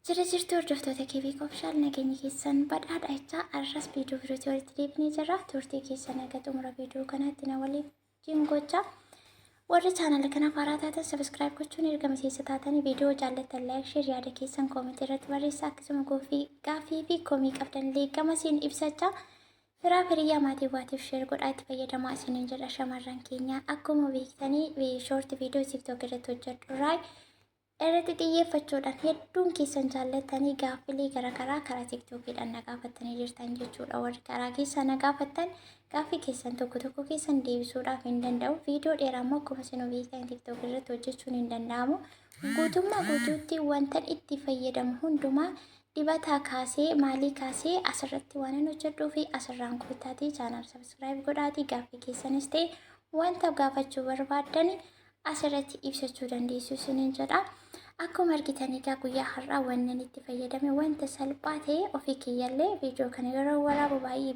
Jirtu hordoftoota keebii qofshaal nageenya keessan badhaadha arras viidiyoo birootii walitti deebinee jirra. Turtii keessan eega xumura viidiyoo kanaatti na waliin gocha. Warri chaanala kanaaf haaraa taatan sabiskiraayib gochuun ergama keessa taatanii viidiyoo jaallattan laayik sheer yaada keessan koomentii irratti barreessaa. Akkasuma gaaffii fi komii qabdan illee gama isiin ibsachaa. Firaa firiyyaa maatii baatiif sheer godhaa itti fayyadamaa isiniin jedha shamarran keenya. Akkuma beektanii shoorti viidiyoo tiktook irratti hojjedhu irratti xiyyeeffachuudhaan hedduun keessan jaallatanii gaaffilee garaagaraa karaa tiktookiidhaan na gaafattanii jirtan jechuudha. Warri karaa keessan na gaafattan gaaffii keessan tokko keessan deebisuudhaaf hin danda'u. Viidiyoo dheeraa immoo akkuma isin beektan tiktook irratti hojjechuun hin danda'amu. Guutummaa guutuutti wantan itti fayyadamu hundumaa dibataa kaasee maalii kaasee asirratti waan hin hojjedhuu fi asirraan guuttaatii chaanaal sabiskiraayib godhaatii gaaffii keessanis ta'e wanta gaafachuu barbaadan asirratti ibsachuu dandeessu isiniin jedha. Akkuma argitanii guyyaa har'aa wannan itti fayyadame wanta salphaa ta'e ofii kiyyallee viidiyoo kana yeroo waraabu baay'ee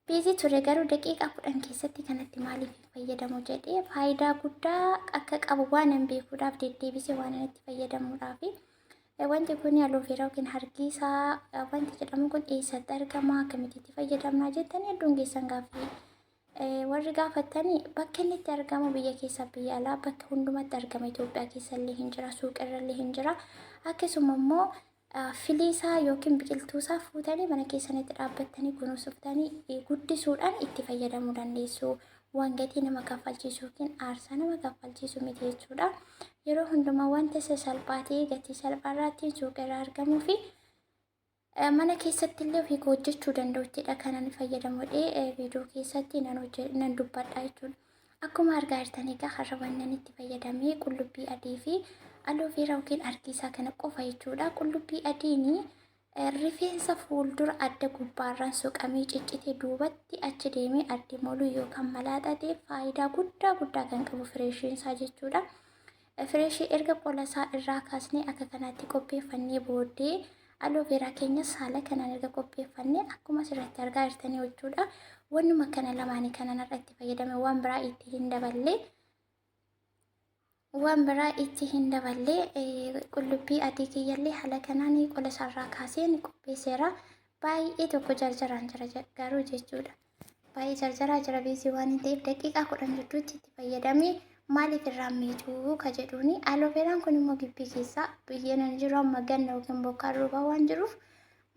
biizii ture garuu daqiiqaa 10 keessatti kanatti maaliif fayyadamu jedhee faayidaa guddaa akka qabu waan hin beekuudhaaf deddeebisee waan itti fayyadamuudhaaf wanti kun aloofeeraa yookiin hargisaa wanti jedhamu kun eessatti argama akkamitti itti fayyadamna jettanii hedduun keessan gaaffii warri gaafatanii bakka inni itti argamu biyya keessa biyya alaa bakka hundumatti argama. Itoophiyaa keessa illee hin jira, suuqirra illee hin jira. Akkasuma immoo filiisaa yookiin biqiltuusaa fuutanii mana keessanitti dhaabbattanii kunuunsuftanii guddisuudhaan itti fayyadamuu dandeessu. Waan gatii nama kaffalchiisu yookiin aarsaa nama kaffalchiisu miti jechuudha. Yeroo hundumaa wanta salphaa ta'e gatii salphaarratti suuqirra argamuu fi mana keessatti illee ofii hojjechuu danda'uttidha kanan fayyadamudhee viidiyoo keessatti nan dubbadha jechuudha. Akkuma argaa jirtanii har'a wannan itti fayyadamee qullubbii adii fi aloofeeraa yookiin hargisaa kana qofa jechuudha. Qullubbii adiin rifeensa fuuldura adda gubbaarraan soqamee ciccitee duubatti achi deemee addi moluu yookaan malaaxatee faayidaa guddaa kan qabu fireeshiinsaa jechuudha. Fireeshii erga qolasaa irraa kaasnee akka kanaatti qopheeffannee booddee aloofeeraa keenya saala kanaan erga qopheeffannee akkuma asirratti argaa jirtanii jechuudha. Wannuma kana lamaanii kanan irratti fayyadame waan biraa itti hin daballee qullubbii adii kiyyallee haala kanaan qola isaarraa kaasee qopheesseera. Baay'ee tokko jarjaraan jira garuu jechuudha. Baay'ee jarjaraa jira biizii waan hin ta'eef daqiiqaa 10 gidduutti itti fayyadamee maaliif irraa miituu ka jedhuuni. Aloofeeraan kun immoo gibbii keessaa biyyeen hin jiru amma ganna yookiin bokkaan roobaa waan jiruuf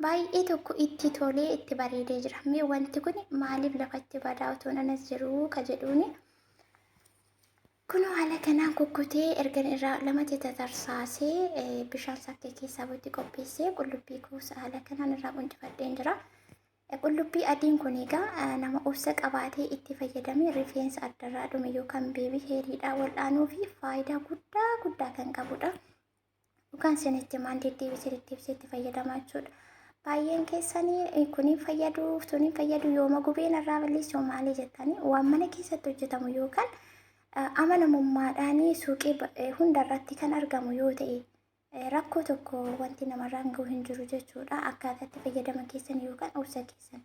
baay'ee tokko itti tolee itti bareedee jira. Mee wanti kun maaliif lafatti badaa otoo nanas jiru ka jedhuuni. Kun haala kanaan kukkutee erga irraa lamatti tatarsaasee bishaan sakkee keessaa itti qopheessee qullubbii kuusaa haala kanaan irraa quncifadheen jira. Qullubbii adiin kun egaa nama obsa qabaatee itti fayyadamee rifeensa addarraa dhume yookaan beebii heeriidhaa wal'aanuu fi faayidaa guddaa kan qabudha. Yookaan isinitti maan deddeebisee itti fayyadamaa jechuudha. Baay'een keessanii kuniin fayyaduuf tuniin fayyadu yooma gubeen irraa balleessu maalii jettanii waan mana keessatti hojjetamu yookaan amanamummaadhaan suuqii hundarratti kan argamu yoo ta'e rakkoo tokko wanti namarraan gahu hin jiru jechuudha. Akkaataa itti fayyadama keessan yookaan obsa keessan.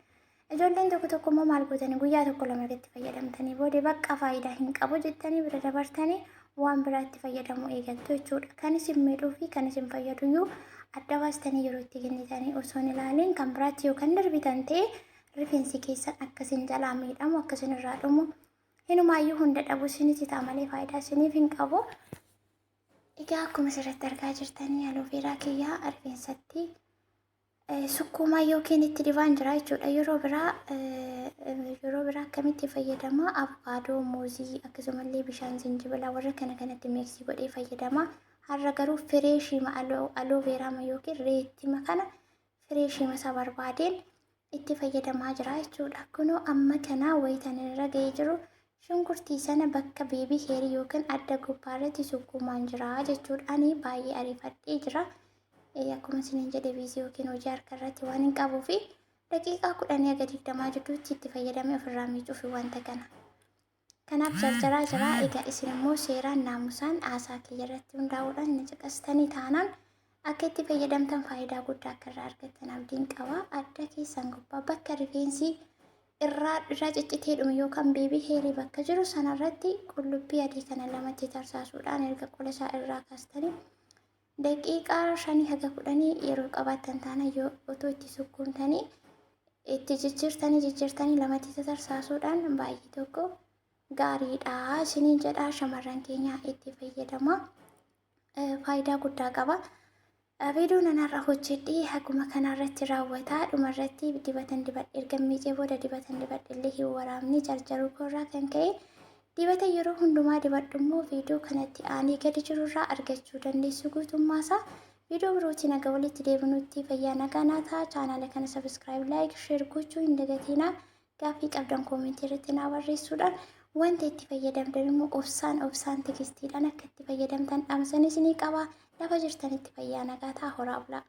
Ijoolleen tokko immoo maal gootanii guyyaa tokko lama itti fayyadamtanii booda bakka faayidaa hin qabu jettanii bira dabartanii waan biraa itti fayyadamuu eegaltu jechuudha. Kan isin miidhuu fi kan isin fayyaduyyuu adda baastanii yeroo itti kennitanii osoo hin ilaaliin kan biraatti yookaan darbitan ta'e rifeensi keessan akkasiin jalaa miidhamu akkasiin irraa dhumu hinumaayyuu hunda dhabu isinitti ta'a malee faayidaa isiniif hin qabu. Egaa akkuma asirratti argaa jirtanii aloofeeraa kiyyaa rifeensatti sukkuumaa yookiin itti dibaan jira jechuudha. Yeroo biraa akkamitti fayyadama avokaadoo, muuzii akkasumallee bishaan zinjibilaa warra kanatti miksii godhee fayyadama. Har'a garuu fireeshima aloofeeraa yookiin reettima kana fireeshima isa barbaadeen itti fayyadamaa jira jechuudha. Kunoo amma kana wayitan irra ga'ee jiru. Shunkurtii sana bakka beebii heerii yookaan adda gubbaarratti sukkuumaan jira jechuudha. Ani baay'ee ariifadhee jira. Akkuma isiniin jedhe biizii yookiin hojii harka irratti waan hin qabuuf daqiiqaa 10 hanga 20 gidduutti itti fayyadamee ofirraa miicuuf wanta kana. Kanaaf jarjaraa jira. Egaa isin immoo seeraan naamusaan haasaa kiyya irratti hundaa'uudhaan na caqastanii taanaan akka itti fayyadamtan faayidaa guddaa akka irraa argattan abdiin qaba. Adda keessan gubbaa bakka rifeensi irraa ciccitee dhume yookaan beebii heerii bakka jiru sanarratti qullubbii adii kana lamatti tarsaasuudhaan erga qola isaa irraa kaastanii daqiiqaa 5 haga 10 yeroo qabaattan taana yoo otoo itti sukkuumtanii itti jijjiirtanii lamatti tatarsaasuudhaan baay'ee tokko gaariidha isiniin jedha. Shamarran keenya itti fayyadama. Faayidaa guddaa qaba. Viidiyoon anarraa hojjedhee haguma kanarratti raawwataa dhumarratti dibatan dibadhe erga miicee booda dibatan dibadhe illee hin waraabne jarjaruu koorraa kan ka'e dibata yeroo hundumaa dibadhu immoo viidiyoo kanatti aanee gadi jirurraa argachuu dandeessu guutummaasaa. Viidiyoo birootiin nagaa walitti deebinutti fayyaa nagaa naa ta'a. Chaanaala kana sabiskiraayib, laayik, sheer gochuu hin dagatinaa. Gaaffii qabdan koomentii irratti naa barreessuudhaan wanta itti fayyadamtan immoo obsaan tigistiidhaan akka itti fayyadamtan dhaamsanis ni qaba. Lafa jirtanitti fayyaa nagaa ta'a. Horaa bulaa.